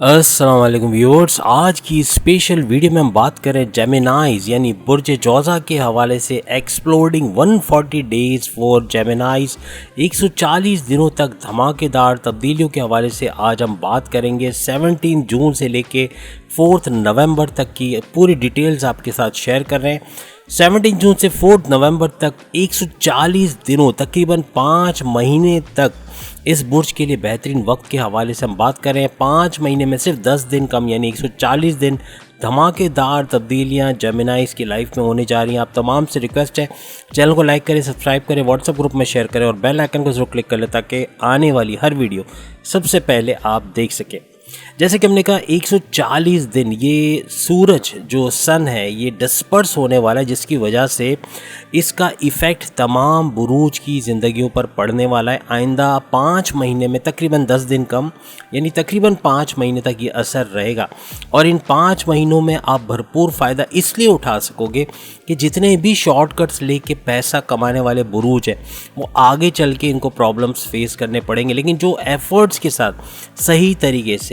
अस्सलाम वालेकुम व्यूअर्स। आज की स्पेशल वीडियो में हम बात करें जेमिनाइज यानी बुर्ज जोज़ा के हवाले से। एक्सप्लोडिंग 140 डेज फॉर जेमिनाइज, 140 दिनों तक धमाकेदार तब्दीलियों के हवाले से आज हम बात करेंगे। 17 जून से लेके 4 नवंबर तक की पूरी डिटेल्स आपके साथ शेयर कर रहे हैं। 17 जून से 4 नवंबर तक 140 दिनों, तकरीबन 5 महीने तक इस बुर्ज के लिए बेहतरीन वक्त के हवाले से हम बात कर रहे हैं। 5 महीने में सिर्फ 10 दिन कम यानी 140 दिन धमाकेदार तब्दीलियां जेमिनाइज की लाइफ में होने जा रही हैं। आप तमाम से रिक्वेस्ट है, चैनल को लाइक करें, सब्सक्राइब करें, व्हाट्सएप ग्रुप में शेयर करें और बेल आइकन को जरूर क्लिक कर लें ताकि आने वाली हर वीडियो सबसे पहले आप देख सकें। जैसे कि हमने कहा 140 दिन ये सूरज जो सन है ये डिस्पर्स होने वाला है, जिसकी वजह से इसका इफ़ेक्ट तमाम बुरूज की ज़िंदगियों पर पड़ने वाला है। आइंदा 5 महीने में तकरीबन 10 दिन कम यानी तकरीबन 5 महीने तक ये असर रहेगा और इन 5 महीनों में आप भरपूर फ़ायदा इसलिए उठा सकोगे कि जितने भी शॉर्टकट्स लेके पैसा कमाने वाले बुरूज हैं वो आगे चल के इनको प्रॉब्लम्स फेस करने पड़ेंगे, लेकिन जो एफ़र्ट्स के साथ सही तरीके से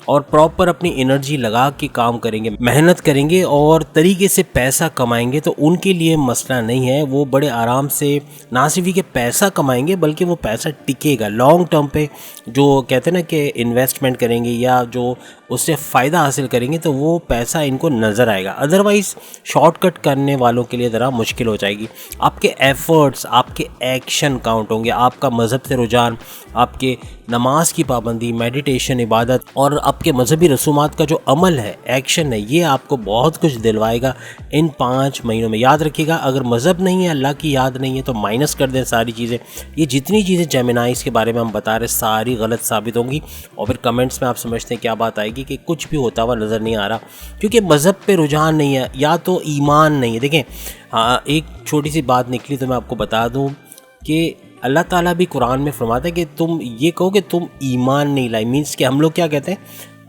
और प्रॉपर अपनी एनर्जी लगा के काम करेंगे, मेहनत करेंगे और तरीके से पैसा कमाएंगे तो उनके लिए मसला नहीं है। वो बड़े आराम से ना सिर्फ ही कि पैसा कमाएंगे बल्कि वो पैसा टिकेगा लॉन्ग टर्म पे। जो कहते हैं ना कि इन्वेस्टमेंट करेंगे या जो उससे फ़ायदा हासिल करेंगे तो वो पैसा इनको नज़र आएगा। अदरवाइज़ शॉर्टकट करने वालों के लिए ज़रा मुश्किल हो जाएगी। आपके एफ़र्ट्स, आपके एक्शन काउंट होंगे, आपका मज़हब से रुझान, आपके नमाज की पाबंदी, मेडिटेशन, इबादत और आपके मजहबी रसूमात का जो अमल है, एक्शन है, ये आपको बहुत कुछ दिलवाएगा इन 5 महीनों में। याद रखिएगा, अगर मज़हब नहीं है, अल्लाह की याद नहीं है तो माइनस कर दें सारी चीज़ें। ये जितनी चीज़ें जेमिनाइज के बारे में हम बता रहे सारी गलत साबित होंगी और फिर कमेंट्स में आप समझते हैं क्या बात आएगी कि कुछ भी होता हुआ नज़र नहीं आ रहा, क्योंकि मज़हब पे रुझान नहीं है या तो ईमान नहीं है। देखें, हाँ, एक छोटी सी बात निकली तो मैं आपको बता दूँ कि अल्लाह ताला भी कुरान में फरमाता है कि तुम ये कहो कि तुम ईमान नहीं लाए, मीन्स कि हम लोग क्या कहते हैं,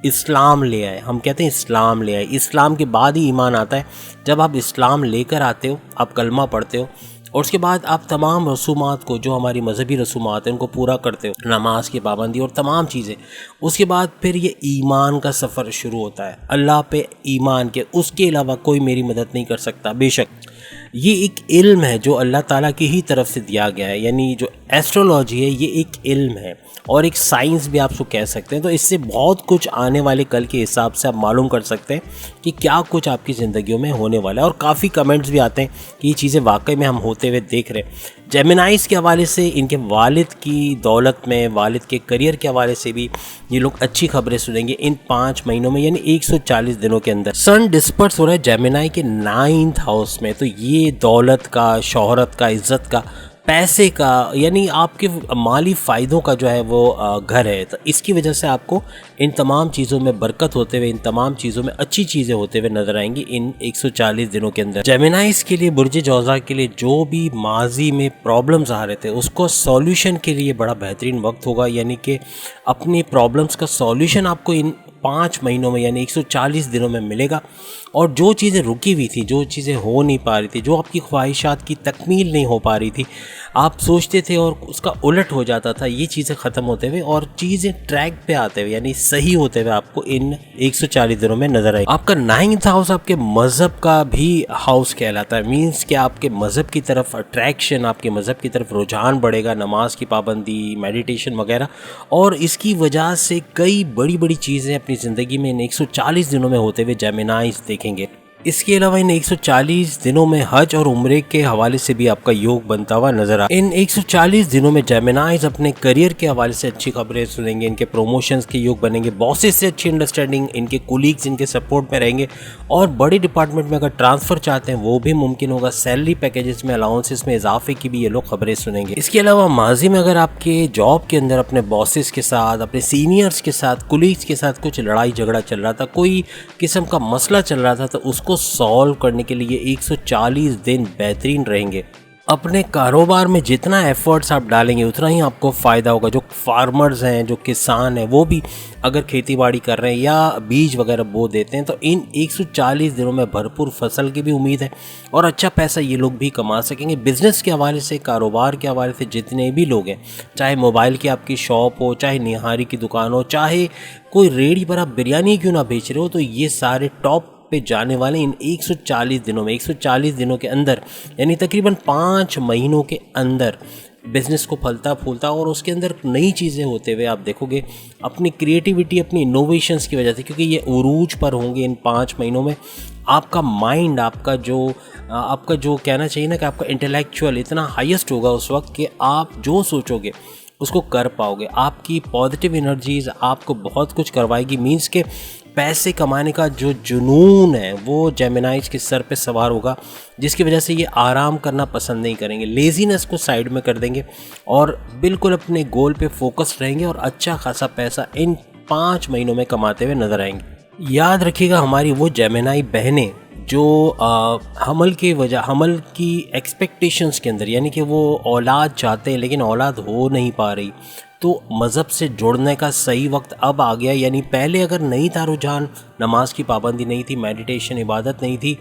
इस्लाम ले आए। हम कहते हैं इस्लाम ले आए, इस्लाम के बाद ही ईमान आता है। जब आप इस्लाम लेकर आते हो, आप कलमा पढ़ते हो और उसके बाद आप तमाम रसूमात को, जो हमारी मजहबी रसूमात हैं, उनको पूरा करते हो, नमाज की पाबंदी और तमाम चीज़ें, उसके बाद फिर ये ईमान का सफ़र शुरू होता है। अल्लाह पे ईमान के उसके अलावा कोई मेरी मदद नहीं कर सकता। बेशक ये एक इल्म है जो अल्लाह ताला की ही तरफ से दिया गया है, यानी जो एस्ट्रोलॉजी है ये एक इल्म है और एक साइंस भी आप उसको कह सकते हैं। तो इससे बहुत कुछ आने वाले कल के हिसाब से आप मालूम कर सकते हैं कि क्या कुछ आपकी ज़िंदगियों में होने वाला है। और काफ़ी कमेंट्स भी आते हैं कि ये चीज़ें वाकई में हम होते हुए देख रहे हैं। जेमिनाइज के हवाले से, इनके वालिद की दौलत में, वालिद के करियर के हवाले से भी ये लोग अच्छी खबरें सुनेंगे इन 5 महीनों में, यानी 140 दिनों के अंदर। सन डिस्पर्स हो रहा है जेमिनाई के 9th हाउस में, तो ये दौलत का, शोहरत का, इज़्ज़त का, पैसे का, यानी आपके माली फ़ायदों का जो है वो घर है। तो इसकी वजह से आपको इन तमाम चीज़ों में बरकत होते हुए, इन तमाम चीज़ों में अच्छी चीज़ें होते हुए नज़र आएंगी इन 140 दिनों के अंदर। जेमिनाइज के लिए, बुर्ज जोज़ा के लिए जो भी माजी में प्रॉब्लम्स आ रहे थे उसको सॉल्यूशन के लिए बड़ा बेहतरीन वक्त होगा, यानी कि अपनी प्रॉब्लम्स का सॉल्यूशन आपको इन 5 महीनों में यानी 140 दिनों में मिलेगा। और जो चीज़ें रुकी हुई थी, जो चीज़ें हो नहीं पा रही थी, जो आपकी ख्वाहिशात की तकमील नहीं हो पा रही थी, आप सोचते थे और उसका उलट हो जाता था, ये चीज़ें ख़त्म होते हुए और चीज़ें ट्रैक पे आते हुए यानी सही होते हुए आपको इन 140 दिनों में नज़र आएगी। आपका 9th हाउस आपके मज़हब का भी हाउस कहलाता है, मीन्स कि आपके मज़हब की तरफ अट्रैक्शन, आपके मज़हब की तरफ रुझान बढ़ेगा, नमाज की पाबंदी, मेडिटेशन वगैरह, और इसकी वजह से कई बड़ी बड़ी चीज़ें अपनी ज़िंदगी में इन 140 दिनों में होते हुए जेमिनाइज देखेंगे। इसके अलावा इन 140 दिनों में हज और उम्रे के हवाले से भी आपका योग बनता हुआ नजर आ। इन 140 दिनों में जेमिनाइज अपने करियर के हवाले से अच्छी खबरें सुनेंगे, इनके प्रमोशंस के योग बनेंगे, बॉसेस से अच्छी अंडरस्टैंडिंग, इनके कोलीग्स इनके सपोर्ट में रहेंगे और बड़े डिपार्टमेंट में अगर ट्रांसफ़र चाहते हैं वो भी मुमकिन होगा। सैलरी पैकेजेस में, अलाउंसेस में इजाफे की भी ये लोग खबरें सुनेंगे। इसके अलावा माजी में अगर आपके जॉब के अंदर अपने बॉसेस के साथ, अपने सीनियर्स के साथ, कोलीग्स के साथ कुछ लड़ाई झगड़ा चल रहा था, कोई किस्म का मसला चल रहा था, तो उसको सॉल्व करने के लिए 140 दिन बेहतरीन रहेंगे। अपने कारोबार में जितना एफर्ट्स आप डालेंगे उतना ही आपको फ़ायदा होगा। जो फार्मर्स हैं, जो किसान हैं, वो भी अगर खेती बाड़ी कर रहे हैं या बीज वगैरह बो देते हैं तो इन 140 दिनों में भरपूर फसल की भी उम्मीद है और अच्छा पैसा ये लोग भी कमा सकेंगे। बिज़नेस के हवाले से, कारोबार के हवाले से जितने भी लोग हैं, चाहे मोबाइल की आपकी शॉप हो, चाहे निहारी की दुकान हो, चाहे कोई रेहड़ी पर आप बिरयानी क्यों ना बेच रहे हो, तो ये सारे टॉप पे जाने वाले इन 140 दिनों में। 140 दिनों के अंदर यानी तकरीबन 5 महीनों के अंदर बिज़नेस को फलता फूलता और उसके अंदर नई चीज़ें होते हुए आप देखोगे अपनी क्रिएटिविटी, अपनी इनोवेशंस की वजह से, क्योंकि ये उरूज पर होंगे इन 5 महीनों में। आपका माइंड, आपका जो कहना चाहिए ना कि आपका इंटेलेक्चुअल इतना हाईएस्ट होगा उस वक्त कि आप जो सोचोगे उसको कर पाओगे। आपकी पॉजिटिव एनर्जीज़ आपको बहुत कुछ करवाएगी। मीन्स के पैसे कमाने का जो जुनून है वो जेमिनाइज के सर पे सवार होगा, जिसकी वजह से ये आराम करना पसंद नहीं करेंगे, लेज़ीनेस को साइड में कर देंगे और बिल्कुल अपने गोल पे फोकस्ड रहेंगे और अच्छा खासा पैसा इन 5 महीनों में कमाते हुए नजर आएंगे। याद रखिएगा, हमारी वो जेमिनाई बहनें जो हमल की एक्सपेक्टेशंस के अंदर, यानी कि वो औलाद चाहते हैं लेकिन औलाद हो नहीं पा रही, तो मज़हब से जुड़ने का सही वक्त अब आ गया। यानी पहले अगर नहीं था रुझान, नमाज की पाबंदी नहीं थी, मेडिटेशन इबादत नहीं थी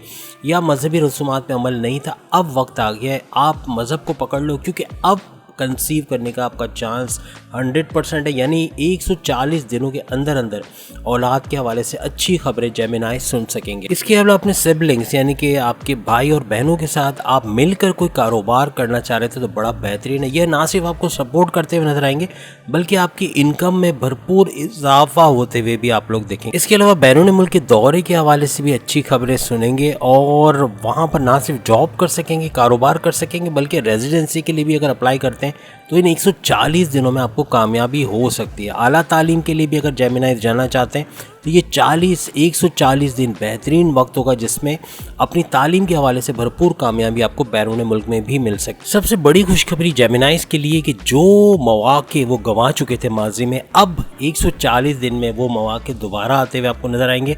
या मजहबी रसूमात पे अमल नहीं था, अब वक्त आ गया है आप मज़हब को पकड़ लो, क्योंकि अब कंसीव करने का आपका चांस 100% है। यानी 140 दिनों के अंदर अंदर औलाद के हवाले से अच्छी खबरें जेमिनाई सुन सकेंगे। इसके अलावा अपने सिबलिंग्स यानी कि आपके भाई और बहनों के साथ आप मिलकर कोई कारोबार करना चाह रहे थे तो बड़ा बेहतरीन है। यह ना सिर्फ आपको सपोर्ट करते हुए नजर आएंगे बल्कि आपकी इनकम में भरपूर इजाफा होते हुए भी आप लोग देखेंगे। इसके अलावा बैरून मुल्क के दौरे के हवाले से भी अच्छी खबरें सुनेंगे और वहाँ पर ना सिर्फ जॉब कर सकेंगे, कारोबार कर सकेंगे, बल्कि रेजिडेंसी के लिए भी अगर अप्लाई करते हैं तो इन 140 दिनों में आपको कामयाबी हो सकती है। आला तालीम के लिए भी अगर जेमिनाइज जाना चाहते हैं तो ये 140 दिन बेहतरीन वक्त होगा जिसमें अपनी तालीम के हवाले से भरपूर कामयाबी आपको बैरून मुल्क में भी मिल सकती है। सबसे बड़ी खुशखबरी जेमिनाइज के लिए कि जो मौके वो गंवा चुके थे माजी में, अब 140 दिन में वो मौके दोबारा आते हुए आपको नजर आएंगे।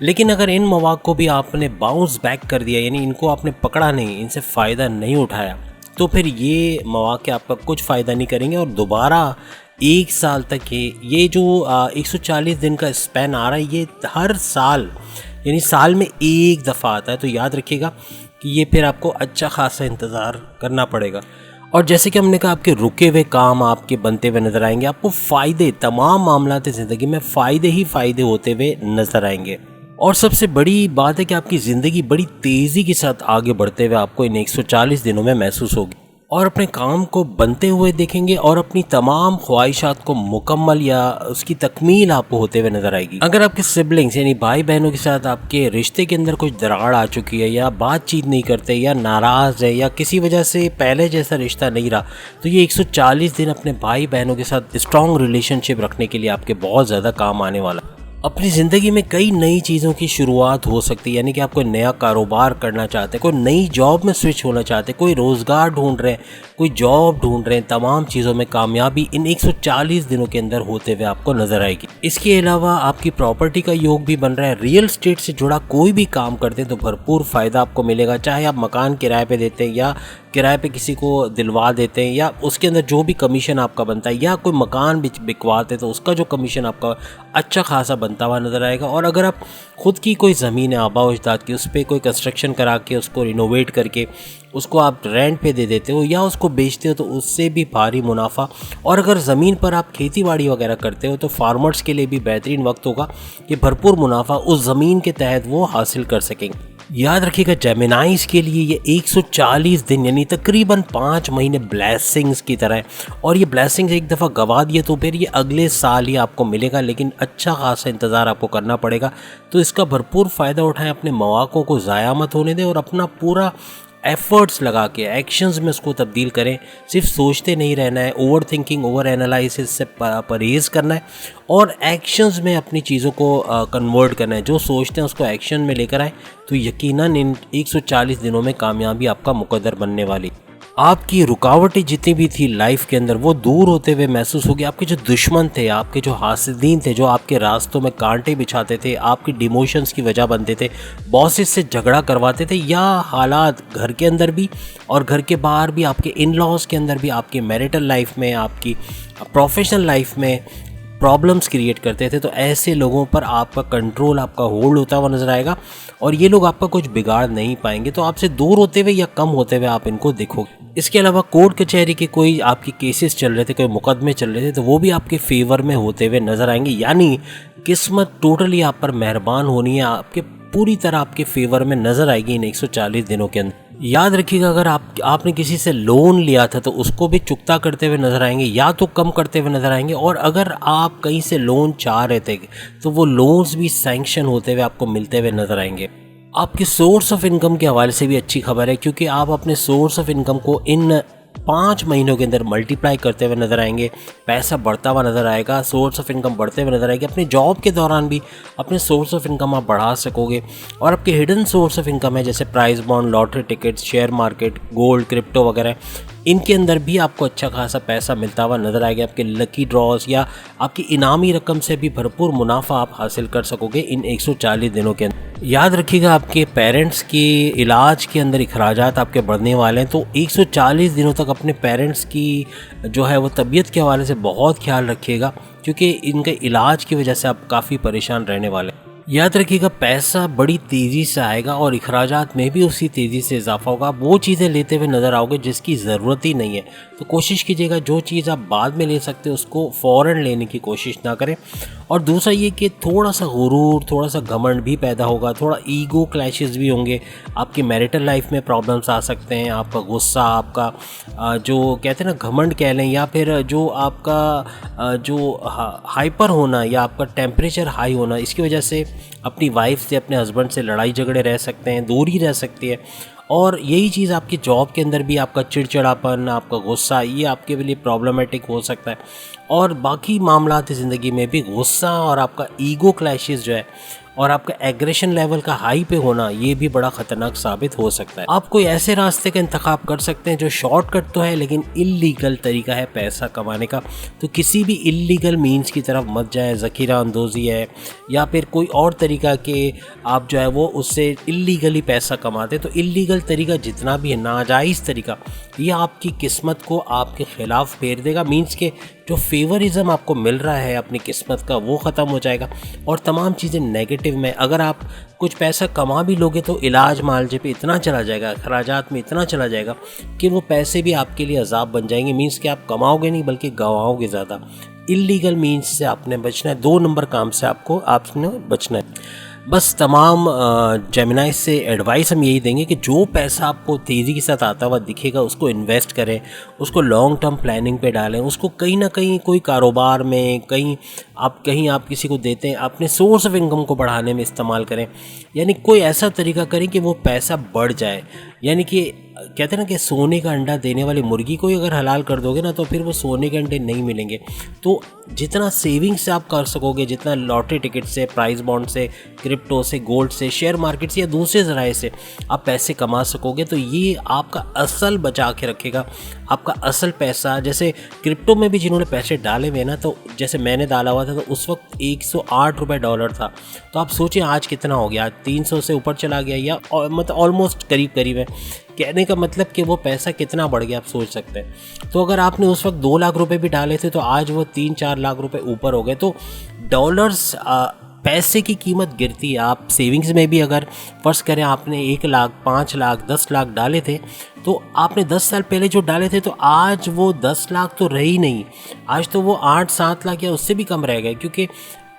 लेकिन अगर इन मौके को भी आपने बाउंस बैक कर दिया, यानी इनको आपने पकड़ा नहीं, इनसे फ़ायदा नहीं उठाया, तो फिर ये मौके आपका कुछ फ़ायदा नहीं करेंगे और दोबारा 1 साल तक ये जो 140 दिन का स्पैन आ रहा है, ये हर साल यानी साल में एक दफ़ा आता है। तो याद रखिएगा कि ये फिर आपको अच्छा खासा इंतज़ार करना पड़ेगा। और जैसे कि हमने कहा, आपके रुके हुए काम आपके बनते हुए नज़र आएंगे, आपको फ़ायदे, तमाम मामलात ज़िंदगी में फ़ायदे ही फ़ायदे होते हुए नज़र आएंगे। और सबसे बड़ी बात है कि आपकी ज़िंदगी बड़ी तेज़ी के साथ आगे बढ़ते हुए आपको इन 140 दिनों में महसूस होगी और अपने काम को बनते हुए देखेंगे और अपनी तमाम ख्वाहिशात को मुकम्मल या उसकी तकमील आपको होते हुए नजर आएगी। अगर आपके सिबलिंग्स यानी भाई बहनों के साथ आपके रिश्ते के अंदर कुछ दरार आ चुकी है या बातचीत नहीं करते या नाराज़ है या किसी वजह से पहले जैसा रिश्ता नहीं रहा, तो ये 140 दिन अपने भाई बहनों के साथ स्ट्रॉन्ग रिलेशनशिप रखने के लिए आपके बहुत ज़्यादा काम आने वाला है। अपनी ज़िंदगी में कई नई चीज़ों की शुरुआत हो सकती है, यानी कि आप कोई नया कारोबार करना चाहते हैं, कोई नई जॉब में स्विच होना चाहते हैं, कोई रोज़गार ढूंढ रहे हैं, कोई जॉब ढूंढ रहे हैं, तमाम चीज़ों में कामयाबी इन 140 दिनों के अंदर होते हुए आपको नज़र आएगी। इसके अलावा आपकी प्रॉपर्टी का योग भी बन रहा है। रियल एस्टेट से जुड़ा कोई भी काम करते हैं तो भरपूर फ़ायदा आपको मिलेगा, चाहे आप मकान किराए पे देते हैं या किराए पे किसी को दिलवा देते हैं या उसके अंदर जो भी कमीशन आपका बनता है, या कोई मकान बिकवाते तो उसका जो कमीशन आपका अच्छा खासा बनता हुआ नज़र आएगा। और अगर आप ख़ुद की कोई ज़मीन है आबा अजदाद की, उस पर कोई कंस्ट्रक्शन करा के उसको रिनोवेट करके उसको आप रेंट पे दे देते हो या उसको बेचते हो तो उससे भी भारी मुनाफा। और अगर ज़मीन पर आप खेती बाड़ी वगैरह करते हो तो फार्मर्स के लिए भी बेहतरीन वक्त होगा कि भरपूर मुनाफा उस ज़मीन के तहत वो हासिल कर सकेंगे। याद रखिएगा, जेमिनाइज के लिए ये 140 दिन यानी तकरीबन 5 महीने ब्लेसिंग्स की तरह है और ये ब्लेसिंग्स एक दफ़ा गवा दिए तो फिर ये अगले साल ही आपको मिलेगा, लेकिन अच्छा खासा इंतज़ार आपको करना पड़ेगा। तो इसका भरपूर फ़ायदा उठाएं, अपने मौक़ों को ज़ाया मत होने दें और अपना पूरा एफर्ट्स लगा के एक्शंस में उसको तब्दील करें। सिर्फ सोचते नहीं रहना है, ओवर थिंकिंग, ओवर एनालिसिस से परहेज़ करना है और एक्शंस में अपनी चीज़ों को कन्वर्ट करना है। जो सोचते हैं उसको एक्शन में लेकर आए तो यकीनन इन 140 दिनों में कामयाबी आपका मुकद्दर बनने वाली। आपकी रुकावटें जितनी भी थी लाइफ के अंदर वो दूर होते हुए महसूस होगी। आपके जो दुश्मन थे, आपके जो हासिदीन थे, जो आपके रास्तों में कांटे बिछाते थे, आपकी डिमोशंस की वजह बनते थे, बॉसेस से झगड़ा करवाते थे, या हालात घर के अंदर भी और घर के बाहर भी, आपके इन लॉज के अंदर भी, आपके मैरिटल लाइफ में, आपकी प्रोफेशनल लाइफ में प्रॉब्लम्स क्रिएट करते थे, तो ऐसे लोगों पर आपका कंट्रोल, आपका होल्ड होता हुआ नज़र आएगा और ये लोग आपका कुछ बिगाड़ नहीं पाएंगे। तो आपसे दूर होते हुए या कम होते हुए आप इनको देखोगे। इसके अलावा कोर्ट कचहरी के कोई आपके केसेस चल रहे थे, कोई मुकदमे चल रहे थे, तो वो भी आपके फेवर में होते हुए नज़र आएंगे। यानी किस्मत टोटली आप पर मेहरबान होनी है, आपके पूरी तरह आपके फेवर में नज़र आएगी इन 140 दिनों के अंदर। याद रखिएगा, अगर आपने किसी से लोन लिया था तो उसको भी चुकता करते हुए नज़र आएंगे या तो कम करते हुए नज़र आएंगे, और अगर आप कहीं से लोन चाह रहे थे तो वो लोन्स भी सैंक्शन होते हुए आपको मिलते हुए नज़र आएंगे। आपके सोर्स ऑफ इनकम के हवाले से भी अच्छी खबर है, क्योंकि आप अपने सोर्स ऑफ इनकम को इन 5 महीनों के अंदर मल्टीप्लाई करते हुए नज़र आएंगे। पैसा बढ़ता हुआ नज़र आएगा, सोर्स ऑफ इनकम बढ़ते हुए नज़र आएगी। अपने जॉब के दौरान भी अपने सोर्स ऑफ इनकम आप बढ़ा सकोगे, और आपके हिडन सोर्स ऑफ इनकम है जैसे price bond, lottery tickets, share market, gold, crypto वगैरह, इनके अंदर भी आपको अच्छा खासा पैसा मिलता हुआ नज़र आएगा। आपके लकी ड्रॉज या आपकी इनामी रकम से भी भरपूर मुनाफा आप हासिल कर सकोगे इन 140 दिनों के अंदर। याद रखिएगा, आपके पेरेंट्स के इलाज के अंदर अखराजात आपके बढ़ने वाले हैं, तो 140 दिनों तक अपने पेरेंट्स की जो है वो तबीयत के हवाले से बहुत ख्याल रखिएगा, क्योंकि इनके इलाज की वजह से आप काफ़ी परेशान रहने वाले हैं। याद रखिएगा, पैसा बड़ी तेज़ी से आएगा और अखराजात में भी उसी तेज़ी से इजाफा होगा। आप वो चीज़ें लेते हुए नज़र आओगे जिसकी ज़रूरत ही नहीं है, तो कोशिश कीजिएगा जो चीज़ आप बाद में ले सकते हो उसको फ़ौरन लेने की कोशिश ना करें। और दूसरा ये कि थोड़ा सा गुरूर, थोड़ा सा घमंड भी पैदा होगा, थोड़ा ईगो क्लैशेस भी होंगे, आपकी मैरिटल लाइफ में प्रॉब्लम्स आ सकते हैं। आपका गुस्सा, आपका जो कहते हैं ना घमंड कह लें, या फिर जो आपका जो हाइपर होना या आपका टेम्परेचर हाई होना, इसकी वजह से अपनी वाइफ से, अपने हस्बैंड से लड़ाई झगड़े रह सकते हैं, दूरी रह सकती है। और यही चीज़ आपकी जॉब के अंदर भी, आपका चिड़चिड़ापन, आपका गुस्सा, ये आपके लिए प्रॉब्लमेटिक हो सकता है। और बाकी मामलात ज़िंदगी में भी गुस्सा और आपका ईगो क्लैशेस जो है और आपका एग्रेशन लेवल का हाई पे होना, ये भी बड़ा ख़तरनाक साबित हो सकता है। आप कोई ऐसे रास्ते का इंतखाब कर सकते हैं जो शॉर्टकट तो है लेकिन इल्लीगल तरीका है पैसा कमाने का, तो किसी भी इल्लीगल मीन्स की तरफ मत जाएं। ज़ख़ीरा अंदोज़ी है या फिर कोई और तरीका के आप जो है वो उससे इल्लीगली पैसा कमाते, तो इल्लीगल तरीका जितना भी है, नाजायज़ तरीका, ये आपकी किस्मत को आपके ख़िलाफ़ फेर देगा। मीन्स के जो फेवरिज़म आपको मिल रहा है अपनी किस्मत का, वो ख़त्म हो जाएगा और तमाम चीज़ें नेगेटिव में। अगर आप कुछ पैसा कमा भी लोगे तो इलाज मालजे पे इतना चला जाएगा, अखराजात में इतना चला जाएगा कि वो पैसे भी आपके लिए अजाब बन जाएंगे। मीन्स कि आप कमाओगे नहीं बल्कि गंवाओगे ज़्यादा। इल्लीगल मीन्स से आपने बचना है, 2 नंबर काम से आपने बचना है। बस तमाम जेमिनाई से एडवाइस हम यही देंगे कि जो पैसा आपको तेज़ी के साथ आता हुआ दिखेगा उसको इन्वेस्ट करें, उसको लॉन्ग टर्म प्लानिंग पे डालें, उसको कहीं ना कहीं कोई कारोबार में, कहीं आप किसी को देते हैं, अपने सोर्स ऑफ इनकम को बढ़ाने में इस्तेमाल करें। यानी कोई ऐसा तरीका करें कि वो पैसा बढ़ जाए। यानी कि कहते हैं ना कि सोने का अंडा देने वाली मुर्गी को ही अगर हलाल कर दोगे ना तो फिर वो सोने के अंडे नहीं मिलेंगे। तो जितना सेविंग्स से आप कर सकोगे, जितना लॉटरी टिकट से, प्राइस बॉन्ड से, क्रिप्टो से, गोल्ड से, शेयर मार्केट से या दूसरे ज़राए से आप पैसे कमा सकोगे, तो ये आपका असल बचा के रखेगा, आपका असल पैसा। जैसे क्रिप्टो में भी जिन्होंने पैसे डाले हुए ना, तो जैसे मैंने डाला हुआ था तो उस वक्त 108 रुपये डॉलर था। तो आप सोचें आज कितना हो गया, आज 300 से ऊपर चला गया, या मतलब ऑलमोस्ट करीब है। कहने का मतलब कि वो पैसा कितना बढ़ गया आप सोच सकते हैं। तो अगर आपने उस वक्त 2 लाख रुपए भी डाले थे तो आज वो 3-4 लाख रुपए ऊपर हो गए। तो डॉलर्स पैसे की कीमत गिरती है। आप सेविंग्स में भी अगर फ़र्ज़ करें आपने 1 लाख, 5 लाख, 10 लाख डाले थे, तो आपने 10 साल पहले जो डाले थे तो आज वो 10 लाख तो रहे ही नहीं, आज तो वो 8-7 लाख या उससे भी कम रह गए, क्योंकि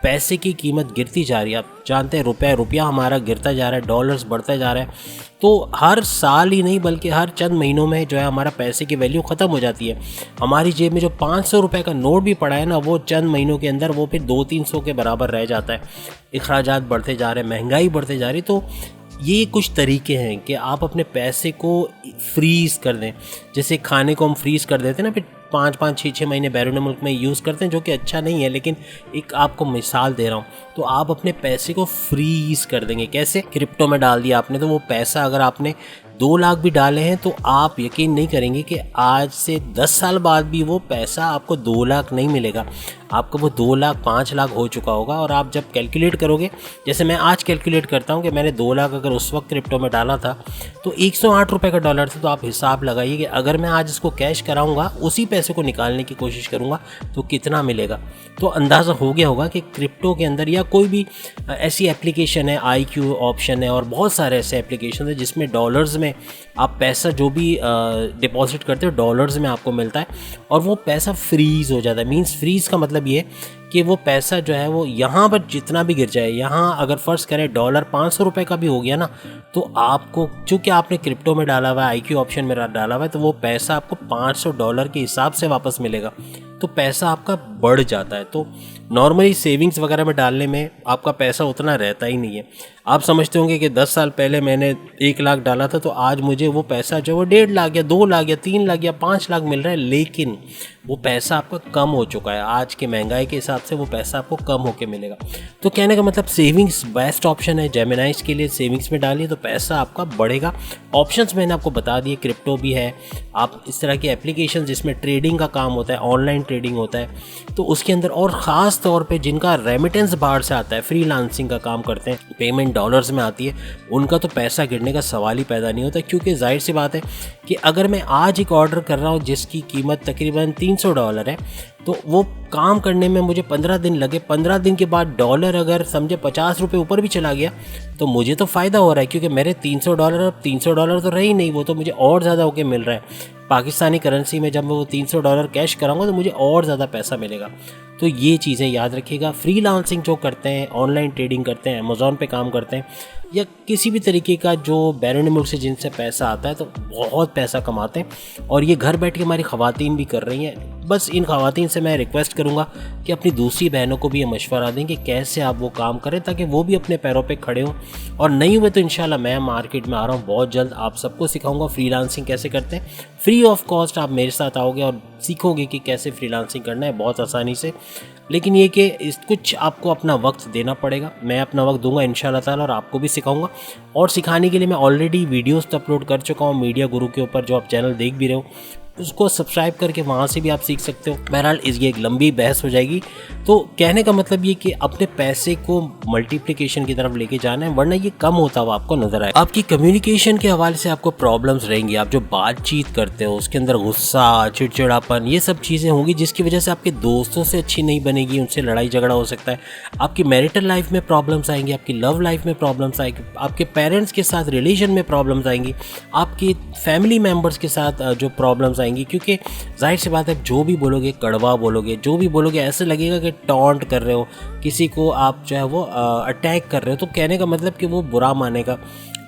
पैसे की कीमत गिरती जा रही है। आप जानते हैं रुपया हमारा गिरता जा रहा है, डॉलर्स बढ़ता जा रहा है। तो हर साल ही नहीं बल्कि हर चंद महीनों में जो है हमारा पैसे की वैल्यू ख़त्म हो जाती है। हमारी जेब में जो 500 रुपये का नोट भी पड़ा है ना, वो चंद महीनों के अंदर वो फिर 200-300 के बराबर रह जाता है। अखराजात बढ़ते जा रहे हैं, महंगाई बढ़ते जा रही। तो ये कुछ तरीके हैं कि आप अपने पैसे को फ्रीज़ कर दें। जैसे खाने को हम फ्रीज़ कर देते हैं ना, फिर 5-5, 6-6 महीने बैरून मुल्क में यूज़ करते हैं, जो कि अच्छा नहीं है, लेकिन एक आपको मिसाल दे रहा हूँ। तो आप अपने पैसे को फ्रीज़ कर देंगे। कैसे? क्रिप्टो में डाल दिया आपने, तो वो पैसा अगर आपने 2 लाख भी डाले हैं तो आप यकीन नहीं करेंगे कि आज से 10 साल बाद भी वो पैसा आपको 2 लाख नहीं मिलेगा, आपको वो 2 लाख 5 लाख हो चुका होगा। और आप जब कैलकुलेट करोगे, जैसे मैं आज कैलकुलेट करता हूँ कि मैंने 2 लाख अगर उस वक्त क्रिप्टो में डाला था तो 108 रुपये का डॉलर था, तो आप हिसाब लगाइए कि अगर मैं आज इसको कैश कराऊंगा, उसी पैसे को निकालने की कोशिश करूंगा तो कितना मिलेगा। तो अंदाज़ा हो गया होगा कि क्रिप्टो के अंदर या कोई भी ऐसी एप्लीकेशन है, IQ ऑप्शन है और बहुत सारे ऐसे एप्लीकेशन है जिसमें डॉलर्स में आप पैसा जो भी डिपॉजिट करते हो डॉलर्स में आपको मिलता है और वो पैसा फ्रीज़ हो जाता है। मींस फ्रीज़ का मतलब ये कि वो पैसा जो है वो यहाँ पर जितना भी गिर जाए, यहाँ अगर फ़र्ज़ करें डॉलर 500 रुपये का भी हो गया ना, तो आपको चूँकि आपने क्रिप्टो में डाला हुआ है, IQ ऑप्शन में डाला हुआ है, तो वो पैसा आपको $500 के हिसाब से वापस मिलेगा, तो पैसा आपका बढ़ जाता है। तो नॉर्मली सेविंग्स वगैरह में डालने में आपका पैसा उतना रहता ही नहीं है। आप समझते होंगे कि 10 साल पहले मैंने 1 लाख डाला था तो आज मुझे वो पैसा जो वो 1.5 लाख या 2 लाख या 3 लाख या 5 लाख मिल रहा है, लेकिन वो पैसा आपका कम हो चुका है। आज के महंगाई के हिसाब से वो पैसा आपको कम होके मिलेगा। तो कहने का मतलब सेविंग्स बेस्ट ऑप्शन है जेमिनाइज के लिए। सेविंग्स में डालिए तो पैसा आपका बढ़ेगा। ऑप्शंस मैंने आपको बता दिए, क्रिप्टो भी है, आप इस तरह की एप्लीकेशन जिसमें ट्रेडिंग का काम होता है, ऑनलाइन ट्रेडिंग होता है, तो उसके अंदर और ख़ास तौर पे जिनका रेमिटेंस बाहर से आता है, फ्रीलांसिंग का काम करते हैं, पेमेंट डॉलर्स में आती है, उनका तो पैसा गिरने का सवाल ही पैदा नहीं होता। क्योंकि जाहिर सी बात है कि अगर मैं आज एक ऑर्डर कर रहा हूँ जिसकी कीमत तकरीबन $300 है, तो वो काम करने में मुझे 15 दिन लगे, 15 दिन के बाद डॉलर अगर समझे 50 रुपये ऊपर भी चला गया तो मुझे तो फ़ायदा हो रहा है, क्योंकि मेरे $300 अब $300 तो रहे ही नहीं, वो तो मुझे और ज़्यादा होके मिल रहा है। पाकिस्तानी करेंसी में जब मैं वो $300 कैश कराऊंगा तो मुझे और ज़्यादा पैसा मिलेगा। तो ये चीज़ें याद रखिएगा। फ्रीलांसिंग जो करते हैं, ऑनलाइन ट्रेडिंग करते हैं, अमेज़ॉन पे काम करते हैं, या किसी भी तरीके का जो बैरून मुल्क से जिनसे पैसा आता है, तो बहुत पैसा कमाते हैं और ये घर बैठ के हमारी ख़वातीन भी कर रही हैं। बस इन ख़वातीन से मैं रिक्वेस्ट करूँगा कि अपनी दूसरी बहनों को भी ये मशवरा दें कि कैसे आप वो काम करें ताकि वो भी अपने पैरों पे खड़े हों। और नहीं हुए तो इंशाल्लाह मैं मार्केट में आ रहा हूँ बहुत जल्द, आप सबको सिखाऊंगा फ्रीलांसिंग कैसे करते हैं। फ्री ऑफ कॉस्ट आप मेरे साथ आओगे और सीखोगे कि कैसे फ्रीलांसिंग करना है बहुत आसानी से। लेकिन ये कि कुछ आपको अपना वक्त देना पड़ेगा। मैं अपना वक्त दूंगा इंशाल्लाह ताला और आपको भी सिखाऊंगा। और सिखाने के लिए मैं ऑलरेडी वीडियोस तो अपलोड कर चुका हूँ मीडिया गुरु के ऊपर, जो आप चैनल देख भी रहे हो, उसको सब्सक्राइब करके वहाँ से भी आप सीख सकते हो। बहरहाल ये एक लंबी बहस हो जाएगी। तो कहने का मतलब ये कि अपने पैसे को मल्टीप्लिकेशन की तरफ लेके जाना है, वरना ये कम होता हुआ आपको नजर आए। आपकी कम्युनिकेशन के हवाले से आपको प्रॉब्लम्स रहेंगी। आप जो बातचीत करते हो उसके अंदर गुस्सा, चिड़चिड़ापन, ये सब चीज़ें होंगी जिसकी वजह से आपके दोस्तों से अच्छी नहीं बनेगी, उनसे लड़ाई झगड़ा हो सकता है। आपकी मैरिटल लाइफ में प्रॉब्लम्स आएंगी, आपकी लव लाइफ में प्रॉब्लम्स आएंगी, आपके पेरेंट्स के साथ रिलेशन में प्रॉब्लम्स आएंगी, आपकी फैमिली मेम्बर्स के साथ जो प्रॉब्लम्स आएंगी। क्योंकि जाहिर सी बात है, जो भी बोलोगे कड़वा बोलोगे, जो भी बोलोगे ऐसे लगेगा कि टॉन्ट कर रहे हो, किसी को आप जो है वो अटैक कर रहे हो। तो कहने का मतलब कि वो बुरा मानेगा।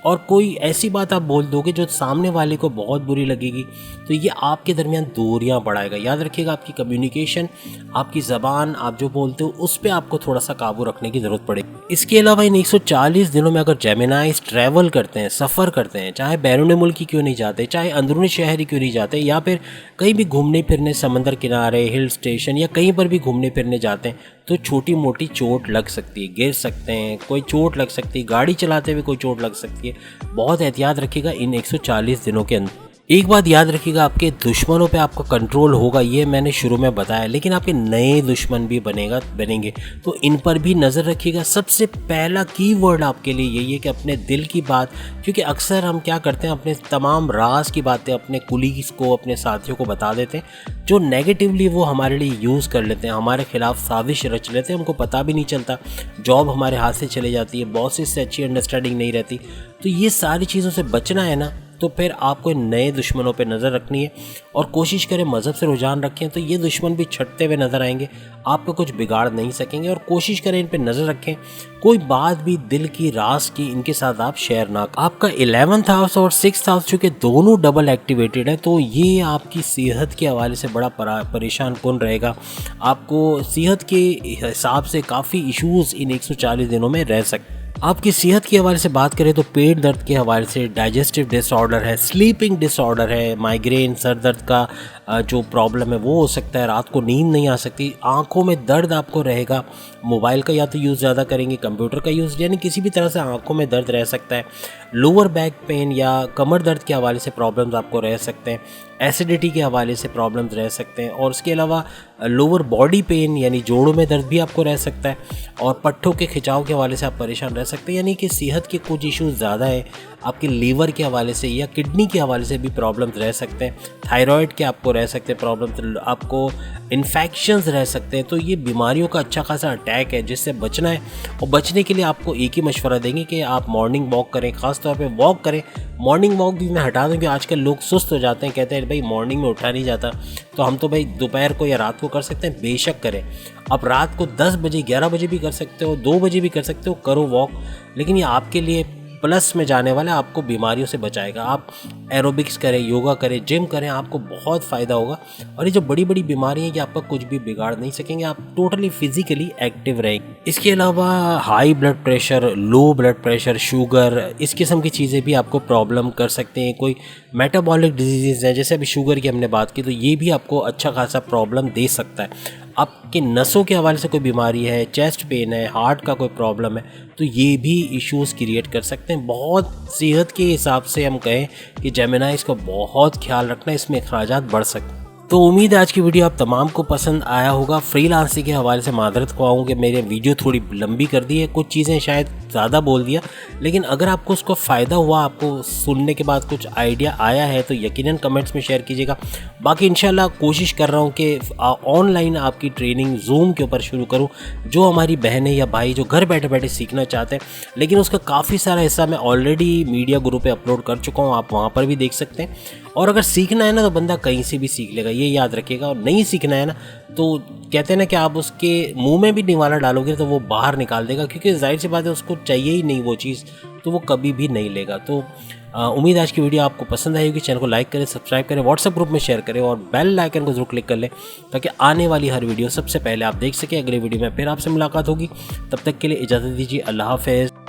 और कोई ऐसी बात आप बोल दोगे जो सामने वाले को बहुत बुरी लगेगी, तो ये आपके दरमियान दूरियां बढ़ाएगा। याद रखिएगा, आपकी कम्युनिकेशन, आपकी ज़बान, आप जो बोलते हो उस पर आपको थोड़ा सा काबू रखने की ज़रूरत पड़ेगी। इसके अलावा इन 140 दिनों में अगर जेमिनाइज ट्रैवल करते हैं, सफ़र करते हैं, चाहे बैरून मुल्क ही क्यों नहीं जाते, चाहे अंदरूनी शहर ही क्यों नहीं जाते, या फिर कहीं भी घूमने फिरने, समंदर किनारे, हिल स्टेशन या कहीं पर भी घूमने फिरने जाते हैं, तो छोटी मोटी चोट लग सकती है, गिर सकते हैं, कोई चोट लग सकती है, गाड़ी चलाते हुए कोई चोट लग सकती है। बहुत एहतियात रखिएगा इन 140 दिनों के अंदर। एक बात याद रखिएगा, आपके दुश्मनों पे आपका कंट्रोल होगा, ये मैंने शुरू में बताया, लेकिन आपके नए दुश्मन भी बनेंगे, तो इन पर भी नज़र रखिएगा। सबसे पहला कीवर्ड आपके लिए यही है कि अपने दिल की बात, क्योंकि अक्सर हम क्या करते हैं, अपने तमाम राज की बातें अपने कुलीग्स को, अपने साथियों को बता देते हैं, जो नेगेटिवली वो हमारे लिए यूज़ कर लेते हैं, हमारे खिलाफ साजिश रच लेते हैं, हमको पता भी नहीं चलता, जॉब हमारे हाथ से चले जाती है, बॉसेस से अच्छी अंडरस्टैंडिंग नहीं रहती। तो ये सारी चीज़ों से बचना है ना, तो फिर आपको नए दुश्मनों पे नज़र रखनी है और कोशिश करें मज़हब से रुझान रखें, तो ये दुश्मन भी छटते हुए नज़र आएंगे, आपको कुछ बिगाड़ नहीं सकेंगे। और कोशिश करें इन पे नज़र रखें, कोई बात भी दिल की, राज की, इनके साथ आप शेयर ना करें। आपका 11th हाउस और 6th हाउस चूँकि दोनों डबल एक्टिवेटेड है, तो ये आपकी सेहत के हवाले से बड़ा परेशान कौन रहेगा। आपको सेहत के हिसाब से काफ़ी इशूज़ इन 140 दिनों में रह सकते हैं। आपकी सेहत के हवाले से बात करें तो पेट दर्द के हवाले से डाइजेस्टिव डिसऑर्डर है, स्लीपिंग डिसऑर्डर है, माइग्रेन, सर दर्द का जो प्रॉब्लम है वो हो सकता है, रात को नींद नहीं आ सकती, आँखों में दर्द आपको रहेगा, मोबाइल का या तो यूज़ ज़्यादा करेंगे, कंप्यूटर का यूज़, यानी किसी भी तरह से आँखों में दर्द रह सकता है, लोअर बैक पेन या कमर दर्द के हवाले से प्रॉब्लम्स आपको रह सकते हैं, एसिडिटी के हवाले से प्रॉब्लम्स रह सकते हैं, और इसके अलावा लोअर बॉडी पेन यानी जोड़ों में दर्द भी आपको रह सकता है, और पट्ठों के खिंचाव के हवाले से आप परेशान रह सकते हैं। यानी कि सेहत के कुछ इश्यूज ज़्यादा है, आपके लीवर के हवाले से या किडनी के हवाले से भी प्रॉब्लम्स रह सकते हैं, थायराइड के आपको रह सकते हैं प्रॉब्लम्स, आपको इन्फेक्शंस रह सकते हैं। तो ये बीमारियों का अच्छा खासा अटैक है जिससे बचना है, और बचने के लिए आपको एक ही मशवरा देंगे कि आप मॉर्निंग वॉक करें, ख़ास तौर पे वॉक करें। मॉर्निंग वॉक भी मैं हटा दूँ कि आजकल लोग सुस्त हो जाते हैं, कहते हैं भाई मॉर्निंग में उठा नहीं जाता, तो हम तो भाई दोपहर को या रात को कर सकते हैं, बेशक करें। आप रात को 10 बजे 11 बजे भी कर सकते हो, 2 बजे भी कर सकते हो, करो वॉक, लेकिन ये आपके लिए प्लस में जाने वाला है, आपको बीमारियों से बचाएगा। आप एरोबिक्स करें, योगा करें, जिम करें, आपको बहुत फ़ायदा होगा। और ये जो बड़ी बड़ी बीमारी हैं कि आपका कुछ भी बिगाड़ नहीं सकेंगे, आप टोटली फिजिकली एक्टिव रहेंगे। इसके अलावा high blood pressure, low blood pressure, sugar, इस किस्म की चीज़ें भी आपको प्रॉब्लम कर सकते हैं। कोई मेटाबॉलिक डिजीज़ हैं, जैसे अभी शुगर की हमने बात की, तो ये भी आपको अच्छा खासा प्रॉब्लम दे सकता है। आपके नसों के हवाले से कोई बीमारी है, चेस्ट पेन है, हार्ट का कोई प्रॉब्लम है, तो ये भी इश्यूज़ क्रिएट कर सकते हैं। बहुत सेहत के हिसाब से हम कहें कि जेमिनाइज़ को बहुत ख्याल रखना, इसमें अखराजात बढ़ सकते हैं। तो उम्मीद है आज की वीडियो आप तमाम को पसंद आया होगा। फ्रीलांसिंग के हवाले से मादरत ख्वाह कि मेरे वीडियो थोड़ी लंबी कर दी है, कुछ चीज़ें शायद ज़्यादा बोल दिया, लेकिन अगर आपको उसको फ़ायदा हुआ, आपको सुनने के बाद कुछ आइडिया आया है, तो यकीनन कमेंट्स में शेयर कीजिएगा। बाकी इंशाल्लाह कोशिश कर रहा हूँ कि ऑनलाइन आपकी ट्रेनिंग जूम के ऊपर शुरू करूँ। जो हमारी बहनें या भाई जो घर बैठे बैठे सीखना चाहते हैं, लेकिन उसका काफ़ी सारा हिस्सा मैं ऑलरेडी मीडिया ग्रुप पे अपलोड कर चुका हूँ, आप वहाँ पर भी देख सकते हैं। और अगर सीखना है ना तो बंदा कहीं से भी सीख लेगा, ये याद रखिएगा। और नहीं सीखना है ना तो कहते हैं ना कि आप उसके मुंह में भी निवाला डालोगे तो वो बाहर निकाल देगा, क्योंकि जाहिर सी बात है उसको चाहिए ही नहीं वो चीज़, तो वो कभी भी नहीं लेगा। तो उम्मीद आज की वीडियो आपको पसंद आई होगी। चैनल को लाइक करें, सब्सक्राइब करें, व्हाट्सएप ग्रुप में शेयर करें, और बेल आइकन को जरूर क्लिक कर लें ताकि आने वाली हर वीडियो सबसे पहले आप देख सकें। अगले वीडियो में फिर आपसे मुलाकात होगी, तब तक के लिए इजाज़त दीजिए। अल्लाह हाफ़िज़।